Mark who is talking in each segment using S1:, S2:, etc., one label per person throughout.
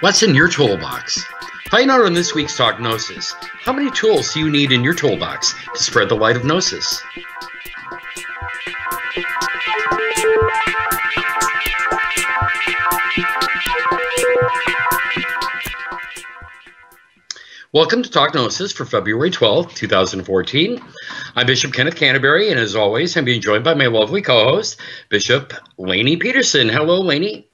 S1: What's in your toolbox? Find out on this week's Talk Gnosis. How many tools do you need in your toolbox to spread the light of Gnosis? Welcome to Talk Gnosis for February 12th, 2014. I'm Bishop Kenneth Canterbury, and as always, I'm being joined by my lovely co-host, Bishop Lainey Peterson. Hello, Lainey.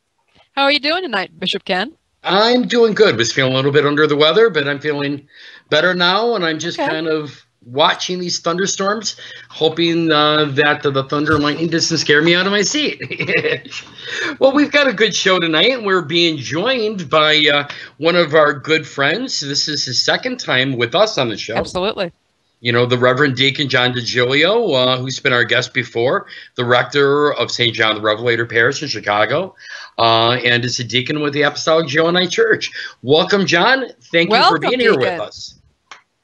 S2: How are you doing tonight, Bishop Ken?
S1: I'm doing good. Was feeling a little bit under the weather, but I'm feeling better now, and I'm just kind of watching these thunderstorms, hoping that the thunder and lightning doesn't scare me out of my seat. Well, we've got a good show tonight, and we're being joined by one of our good friends. This is his second time with us on the show.
S2: Absolutely.
S1: You know, the Reverend Deacon John DiGilio, who's been our guest before, the rector of St. John the Revelator Parish in Chicago, and is a deacon with the Apostolic Johannite Church. Welcome, John. Thank you for being here with us.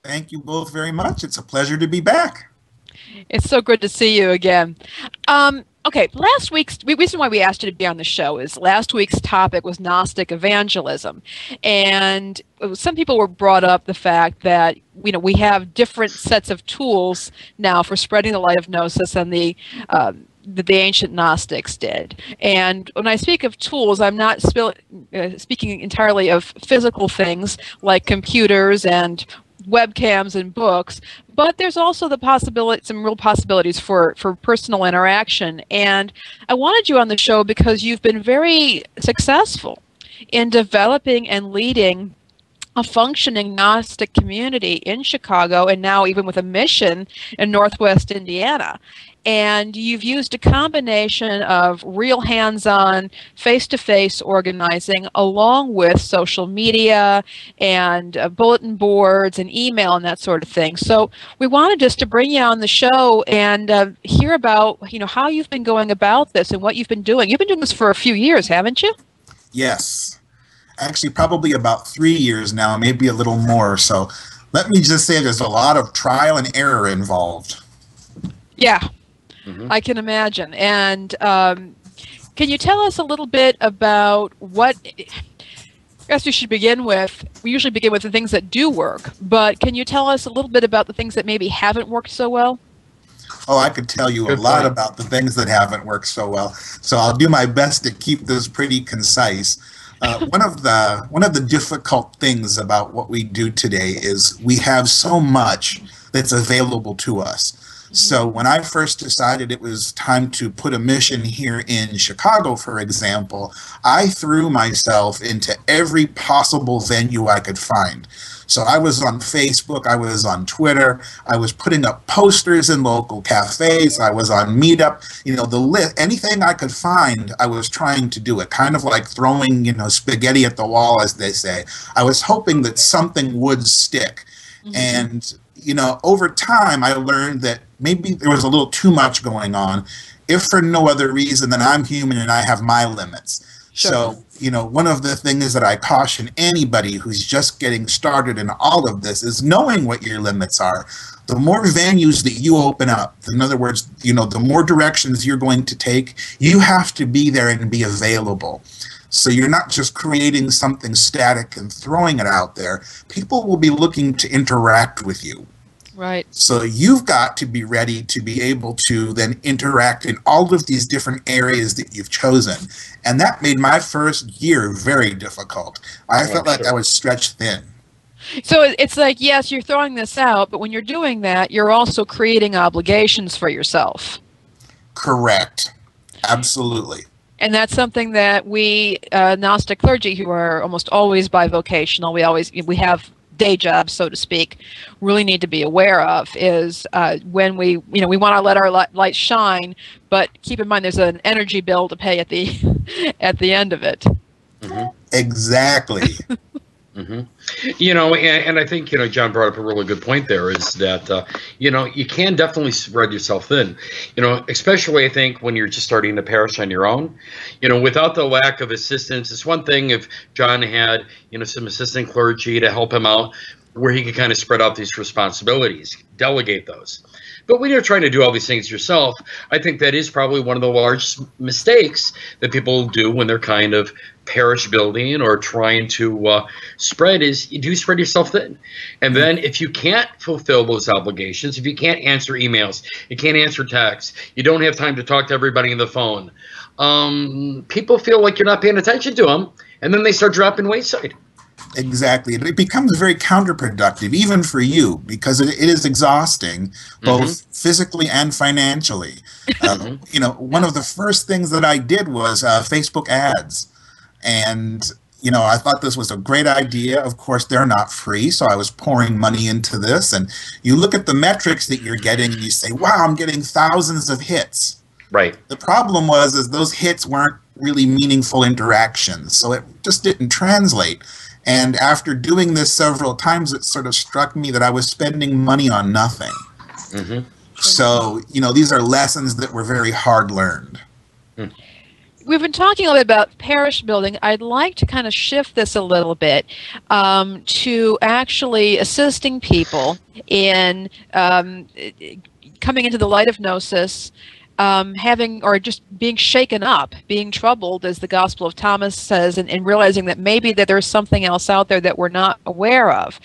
S3: Thank you both very much. It's a pleasure to be back.
S2: It's so good to see you again. Okay, last week's the reason why we asked you to be on the show is last week's topic was Gnostic evangelism, and some people were brought up the fact that we have different sets of tools now for spreading the light of Gnosis than the ancient Gnostics did. And when I speak of tools, I'm not speaking entirely of physical things like computers and webcams and books, but there's also some real possibilities for personal interaction. And I wanted you on the show because you've been very successful in developing and leading a functioning Gnostic community in Chicago, and now even with a mission in Northwest Indiana. And you've used a combination of real hands-on, face-to-face organizing along with social media and bulletin boards and email and that sort of thing. So we wanted just to bring you on the show and hear about how you've been going about this and what you've been doing. You've been doing this for a few years, haven't you?
S3: Yes. Actually, probably about 3 years now, maybe a little more. So let me just say there's a lot of trial and error involved.
S2: Yeah. I can imagine. And can you tell us a little bit about what, I guess we should begin with, we usually begin with the things that do work, but can you tell us a little bit about the things that maybe haven't worked so well?
S3: Oh, I could tell you a lot about the things that haven't worked so well. So I'll do my best to keep this pretty concise. One of the difficult things about what we do today is we have so much that's available to us. So when I first decided it was time to put a mission here in Chicago, for example, I threw myself into every possible venue I could find. So I was on Facebook, I was on Twitter, I was putting up posters in local cafes, I was on Meetup, the list, anything I could find, I was trying to do it, kind of like throwing, spaghetti at the wall, as they say. I was hoping that something would stick. And over time, I learned that maybe there was a little too much going on, if for no other reason than I'm human and I have my limits. Sure. So, one of the things that I caution anybody who's just getting started in all of this is knowing what your limits are. The more venues that you open up, in other words, the more directions you're going to take, you have to be there and be available. So you're not just creating something static and throwing it out there. People will be looking to interact with you.
S2: Right.
S3: So you've got to be ready to be able to then interact in all of these different areas that you've chosen. And that made my first year very difficult. I felt like I was stretched thin.
S2: So it's like, yes, you're throwing this out, but when you're doing that, you're also creating obligations for yourself.
S3: Correct. Absolutely.
S2: And that's something that we Gnostic clergy, who are almost always bivocational, we have day jobs, so to speak, really need to be aware of is when we want to let our light shine, but keep in mind there's an energy bill to pay at the end of it.
S3: Exactly.
S1: And I think, John brought up a really good point there is that, you can definitely spread yourself thin, especially I think when you're just starting the parish on your own, without the lack of assistance. It's one thing if John had, some assistant clergy to help him out, where he could kind of spread out these responsibilities, delegate those. But when you're trying to do all these things yourself, I think that is probably one of the large mistakes that people do when they're kind of parish building or trying to spread, is you do spread yourself thin. And then if you can't fulfill those obligations, if you can't answer emails, you can't answer texts, you don't have time to talk to everybody on the phone, people feel like you're not paying attention to them, and then they start dropping wayside.
S3: Exactly. It becomes very counterproductive, even for you, because it is exhausting, both physically and financially. You know, one of the first things that I did was Facebook ads. And, you know, I thought this was a great idea. Of course, they're not free, so I was pouring money into this. And you look at the metrics that you're getting, and you say, wow, I'm getting thousands of hits.
S1: Right.
S3: The problem is those hits weren't really meaningful interactions, so it just didn't translate. And after doing this several times, it sort of struck me that I was spending money on nothing. So, you know, these are lessons that were very hard learned.
S2: We've been talking a little bit about parish building. I'd like to kind of shift this a little bit to actually assisting people in coming into the light of Gnosis, having, or just being shaken up, being troubled, as the Gospel of Thomas says, and realizing that maybe that there's something else out there that we're not aware of.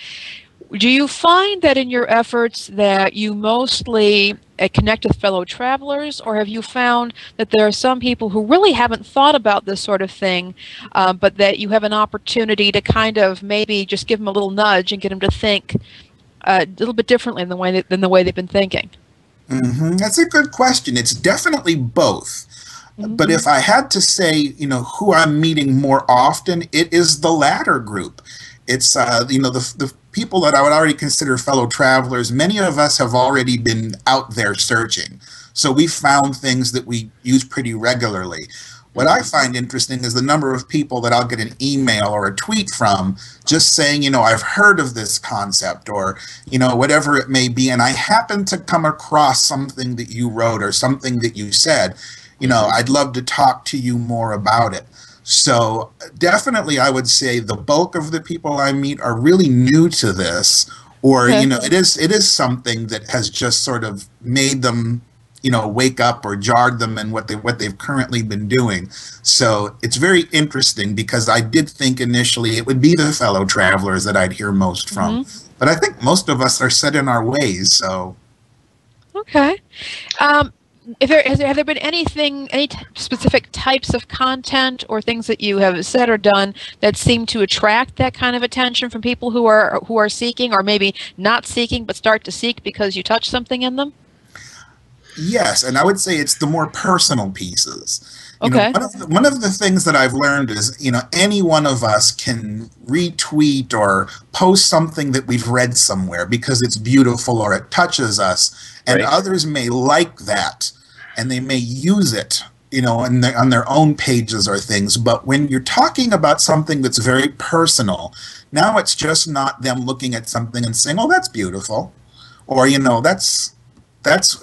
S2: Do you find that in your efforts that you mostly connect with fellow travelers, or have you found that there are some people who really haven't thought about this sort of thing, but that you have an opportunity to kind of maybe just give them a little nudge and get them to think a little bit differently than the way they've been thinking?
S3: That's a good question. It's definitely both. But if I had to say, you know, who I'm meeting more often, it is the latter group. It's, you know, the people that I would already consider fellow travelers. Many of us have already been out there searching. So we found things that we use pretty regularly. What I find interesting is the number of people that I'll get an email or a tweet from just saying, you know, I've heard of this concept, or, you know, whatever it may be, and I happen to come across something that you wrote or something that you said, you know, I'd love to talk to you more about it. So definitely I would say the bulk of the people I meet are really new to this, or, you know, it is something that has just sort of made them, you know, wake up or jarred them in what they've currently been doing. So it's very interesting, because I did think initially it would be the fellow travelers that I'd hear most from. But I think most of us are set in our ways, so.
S2: Okay. Have there been any specific types of content or things that you have said or done that seem to attract that kind of attention from people who are seeking, or maybe not seeking but start to seek because you touch something in them?
S3: Yes, and I would say it's the more personal pieces. You know, one of the things that I've learned is, you know, any one of us can retweet or post something that we've read somewhere because it's beautiful or it touches us, and others may like that, and they may use it, you know, on their own pages or things. But when you're talking about something that's very personal, now it's just not them looking at something and saying, oh, that's beautiful, or, you know, that's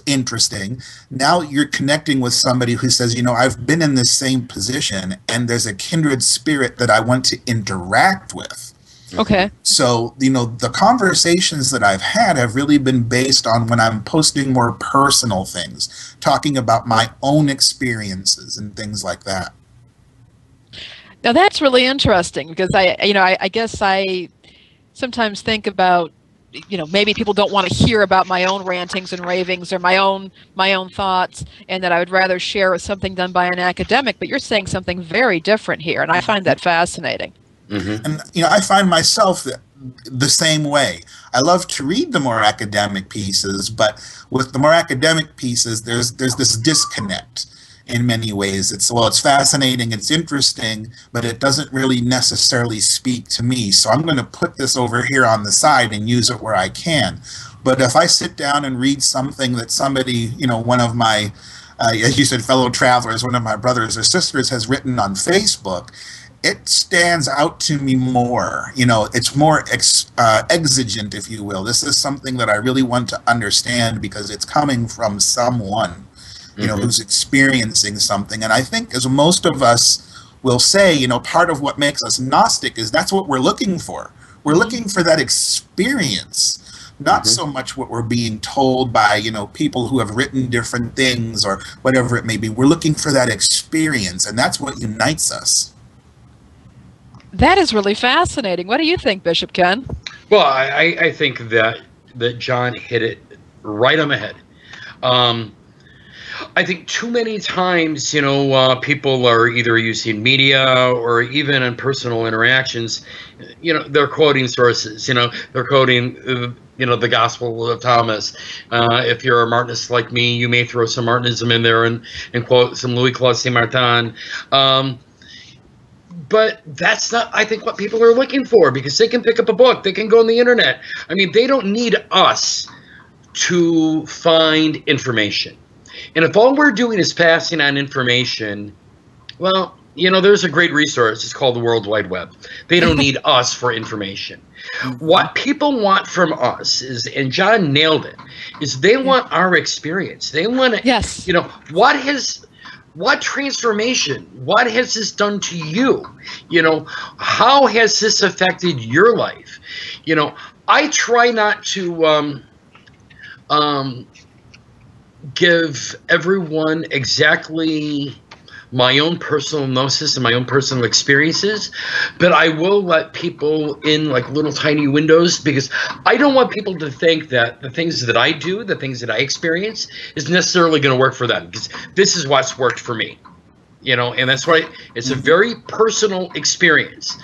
S3: interesting. Now you're connecting with somebody who says, you know, I've been in this same position, and there's a kindred spirit that I want to interact with.
S2: Okay.
S3: So, you know, the conversations that I've had have really been based on when I'm posting more personal things, talking about my own experiences and things like that.
S2: Now that's really interesting, because I guess I sometimes think about, you know, maybe people don't want to hear about my own rantings and ravings or my own thoughts, and that I would rather share something done by an academic. But you're saying something very different here, and I find that fascinating.
S3: And, you know, I find myself the same way. I love to read the more academic pieces, but with the more academic pieces, there's this disconnect in many ways. It's fascinating, it's interesting, but it doesn't really necessarily speak to me. So I'm going to put this over here on the side and use it where I can. But if I sit down and read something that somebody, you know, one of my, as you said, fellow travelers, one of my brothers or sisters has written on Facebook, it stands out to me more. You know, it's more exigent, if you will. This is something that I really want to understand because it's coming from someone, you know, who's experiencing something. And I think, as most of us will say, you know, part of what makes us Gnostic is that's what we're looking for. We're looking for that experience, not so much what we're being told by, people who have written different things or whatever it may be. We're looking for that experience, and that's what unites us.
S2: That is really fascinating. What do you think, Bishop Ken?
S1: Well, I think that John hit it right on the head. I think too many times, people are either using media or even in personal interactions, they're quoting sources, they're quoting, the Gospel of Thomas. If you're a Martinist like me, you may throw some Martinism in there and quote some Louis-Claude Saint-Martin. But that's not, I think, what people are looking for, because they can pick up a book, they can go on the internet. I mean, they don't need us to find information. And if all we're doing is passing on information, well, there's a great resource. It's called the World Wide Web. They don't need us for information. What people want from us is, and John nailed it, is they want our experience. They want to,
S2: yes.
S1: What transformation, what has this done to you? How has this affected your life? I try not to give everyone exactly my own personal gnosis and my own personal experiences, but I will let people in like little tiny windows, because I don't want people to think that the things that I do, the things that I experience, is necessarily going to work for them, because this is what's worked for me. And that's why it's a very personal experience.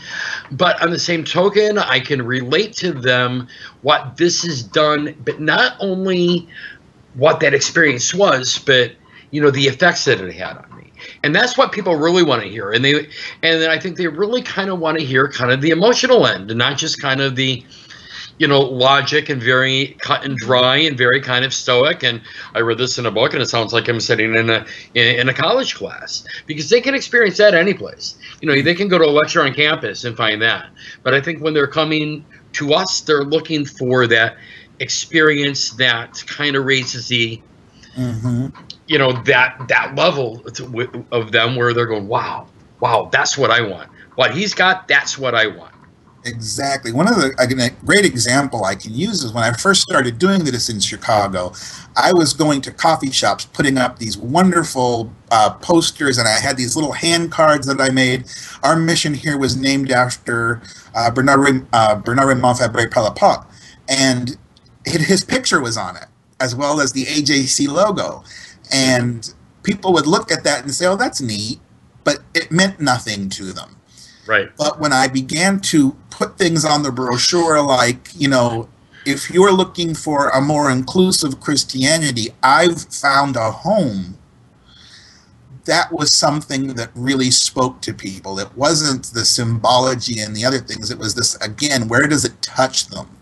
S1: But on the same token, I can relate to them what this has done, but not only what that experience was, but the effects that it had on me. And that's what people really want to hear. And I think they really kind of want to hear kind of the emotional end, and not just kind of the logic and very cut and dry and very kind of stoic. And I read this in a book, and it sounds like I'm sitting in a college class, because they can experience that any place. They can go to a lecture on campus and find that. But I think when they're coming to us, they're looking for that experience that kind of raises the, that level of them, where they're going, wow, that's what I want. What he's got, that's what I want.
S3: Exactly. One of a great example I can use is when I first started doing this in Chicago, I was going to coffee shops, putting up these wonderful posters, and I had these little hand cards that I made. Our mission here was named after Bernard Montfabre-Palapot, and his picture was on it, as well as the AJC logo. And people would look at that and say, oh, that's neat, but it meant nothing to them.
S1: Right.
S3: But when I began to put things on the brochure, like, if you're looking for a more inclusive Christianity, I've found a home, that was something that really spoke to people. It wasn't the symbology and the other things. It was this, again, where does it touch them?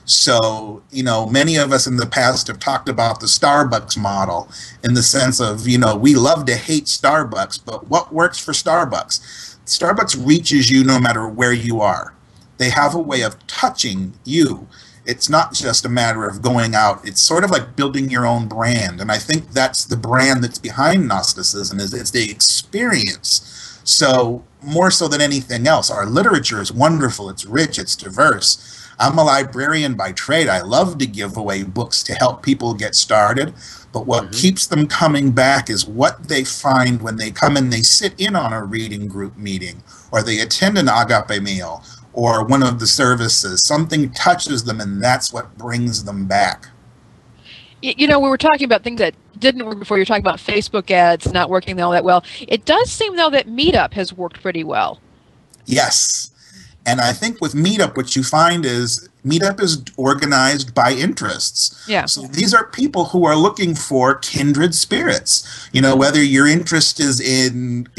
S3: So, many of us in the past have talked about the Starbucks model, in the sense of, we love to hate Starbucks, but what works for Starbucks? Starbucks reaches you no matter where you are. They have a way of touching you. It's not just a matter of going out. It's sort of like building your own brand. And I think that's the brand that's behind Gnosticism, is it's the experience. So more so than anything else, our literature is wonderful. It's rich. It's diverse. I'm a librarian by trade. I love to give away books to help people get started. But what keeps them coming back is what they find when they come and they sit in on a reading group meeting, or they attend an agape meal, or one of the services. Something touches them, and that's what brings them back.
S2: We were talking about things that didn't work before. You're talking about Facebook ads not working all that well. It does seem, though, that Meetup has worked pretty well.
S3: Yes. And I think with Meetup, what you find is Meetup is organized by interests.
S2: Yeah.
S3: So these are people who are looking for kindred spirits. Whether your interest is in,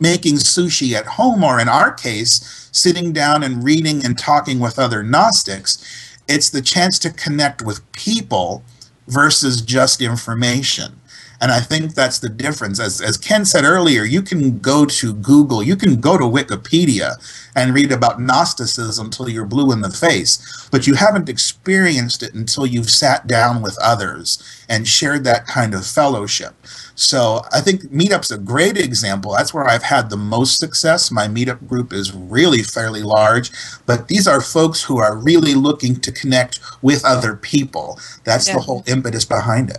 S3: making sushi at home, or in our case, sitting down and reading and talking with other Gnostics, it's the chance to connect with people versus just information. And I think that's the difference. As Ken said earlier, you can go to Google, you can go to Wikipedia and read about Gnosticism till you're blue in the face, but you haven't experienced it until you've sat down with others and shared that kind of fellowship. So I think Meetup's a great example. That's where I've had the most success. My Meetup group is really fairly large, but these are folks who are really looking to connect with other people. That's the whole impetus behind it.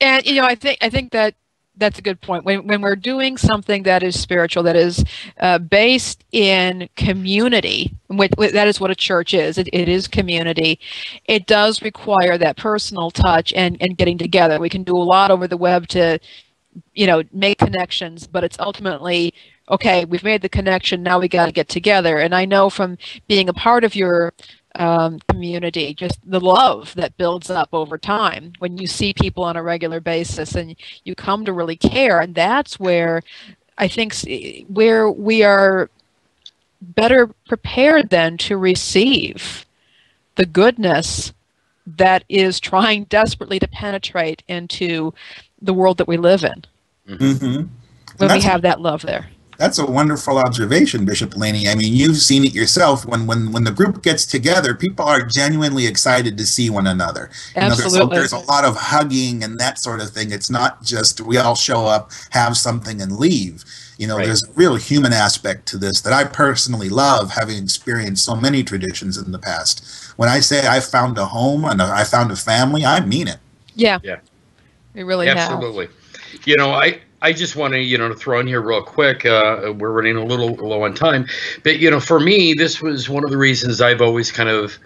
S2: And I think that's a good point. When we're doing something that is spiritual, that is based in community, that is what a church is. It is community. It does require that personal touch and getting together. We can do a lot over the web to, make connections, but it's ultimately, okay, we've made the connection, now we got to get together. And I know from being a part of your community, just the love that builds up over time when you see people on a regular basis and you come to really care. And that's where I think where we are better prepared then to receive the goodness that is trying desperately to penetrate into the world that we live in.
S3: Mm-hmm.
S2: When we have that love there.
S3: That's a wonderful observation, Bishop Laney. I mean, you've seen it yourself. When the group gets together, people are genuinely excited to see one another.
S2: Absolutely.
S3: There's a lot of hugging and that sort of thing. It's not just we all show up, have something, and leave. There's a real human aspect to this that I personally love, having experienced so many traditions in the past. When I say I found a home and I found a family, I mean it.
S2: Yeah. We really
S1: Absolutely. I just want to, throw in here real quick. We're running a little low on time. But, for me, this was one of the reasons I've always kind of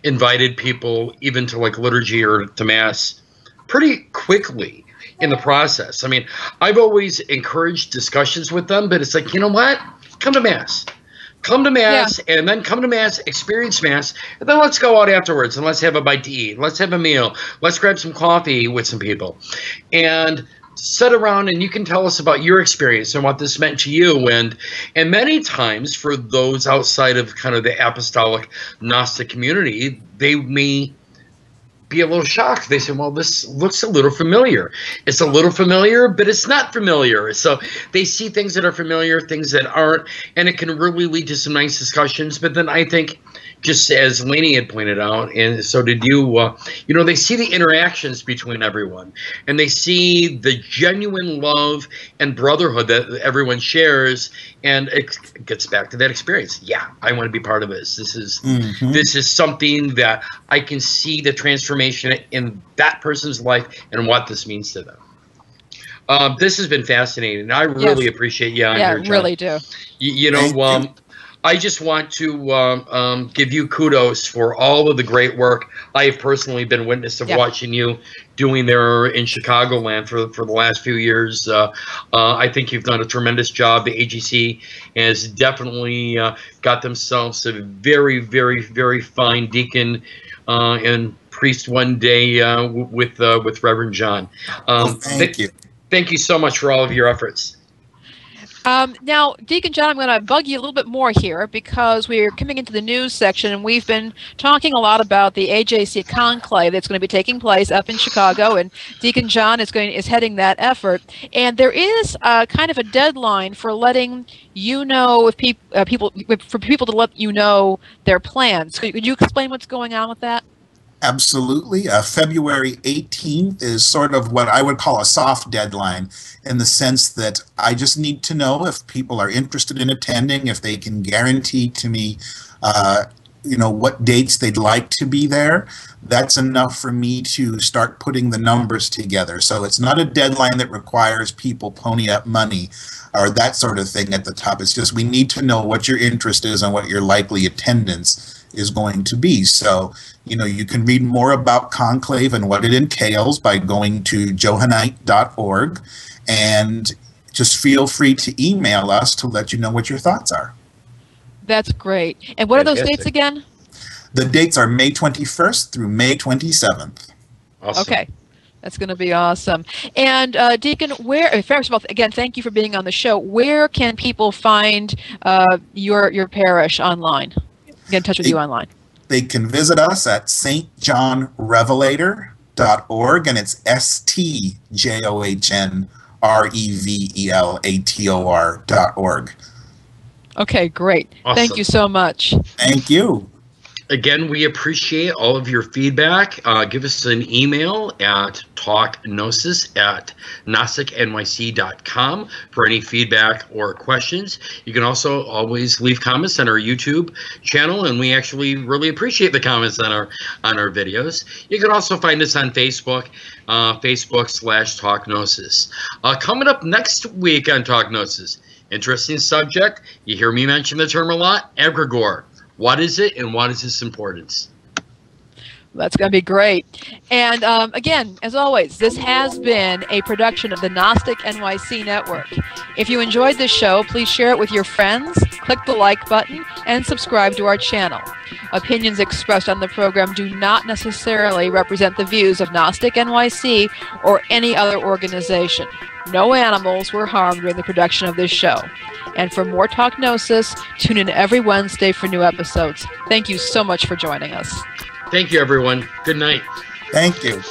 S1: invited people even to like liturgy or to Mass pretty quickly in the process. I mean, I've always encouraged discussions with them, but it's like, you know what? Come to Mass. Come to Mass, and then come to Mass, experience Mass, and then let's go out afterwards and let's have a bite to eat. Let's have a meal. Let's grab some coffee with some people. And sit around and you can tell us about your experience and what this meant to you. And many times for those outside of kind of the apostolic Gnostic community, they may be a little shocked. They say, well, this looks a little familiar. It's a little familiar, but it's not familiar. So they see things that are familiar, things that aren't, and it can really lead to some nice discussions. But then I think, just as Lainey had pointed out, and so did you, they see the interactions between everyone, and they see the genuine love and brotherhood that everyone shares, and it gets back to that experience. Yeah, I want to be part of this. This is something that I can see the transformation in that person's life and what this means to them. This has been fascinating. I really appreciate you on here, John.
S2: Yeah, really do.
S1: I just want to give you kudos for all of the great work I have personally been witness of watching you doing there in Chicagoland for the last few years. I think you've done a tremendous job. The AGC has definitely got themselves a very, very, very fine deacon and priest one day with Reverend John.
S3: Thank you.
S1: Thank you so much for all of your efforts.
S2: Now, Deacon John, I'm going to bug you a little bit more here because we're coming into the news section, and we've been talking a lot about the AJC Conclave that's going to be taking place up in Chicago, and Deacon John is heading that effort. And there is kind of a deadline for letting you know if for people to let you know their plans. Could you explain what's going on with that?
S3: Absolutely. February 18th is sort of what I would call a soft deadline, in the sense that I just need to know if people are interested in attending, if they can guarantee to me, what dates they'd like to be there. That's enough for me to start putting the numbers together. So it's not a deadline that requires people pony up money or that sort of thing at the top. It's just we need to know what your interest is and what your likely attendance is going to be. So, you can read more about Conclave and what it entails by going to johannite.org, and just feel free to email us to let you know what your thoughts are.
S2: That's great. And what are those dates again?
S3: The dates are May 21st through May 27th.
S1: Awesome.
S2: Okay. That's going to be awesome. And Deacon, first of all, again, thank you for being on the show. Where can people find your parish online? Get in touch with you online.
S3: They can visit us at stjohnrevelator.org, and it's stjohnrevelator.org.
S2: Okay, great.
S1: Awesome.
S2: Thank you so much.
S3: Thank you.
S1: Again, we appreciate all of your feedback. Give us an email at talkgnosis@gnosticnyc.com for any feedback or questions. You can also always leave comments on our YouTube channel, and we actually really appreciate the comments on our videos. You can also find us on Facebook, Facebook/talkgnosis. Coming up next week on Talk Gnosis, interesting subject. You hear me mention the term a lot, egregore. What is it, and what is its importance?
S2: That's going to be great. And again, as always, this has been a production of the Gnostic NYC Network. If you enjoyed this show, please share it with your friends, click the like button, and subscribe to our channel. Opinions expressed on the program do not necessarily represent the views of Gnostic NYC or any other organization. No animals were harmed during the production of this show. And for more Talk Gnosis, tune in every Wednesday for new episodes. Thank you so much for joining us.
S1: Thank you, everyone. Good night.
S3: Thank you.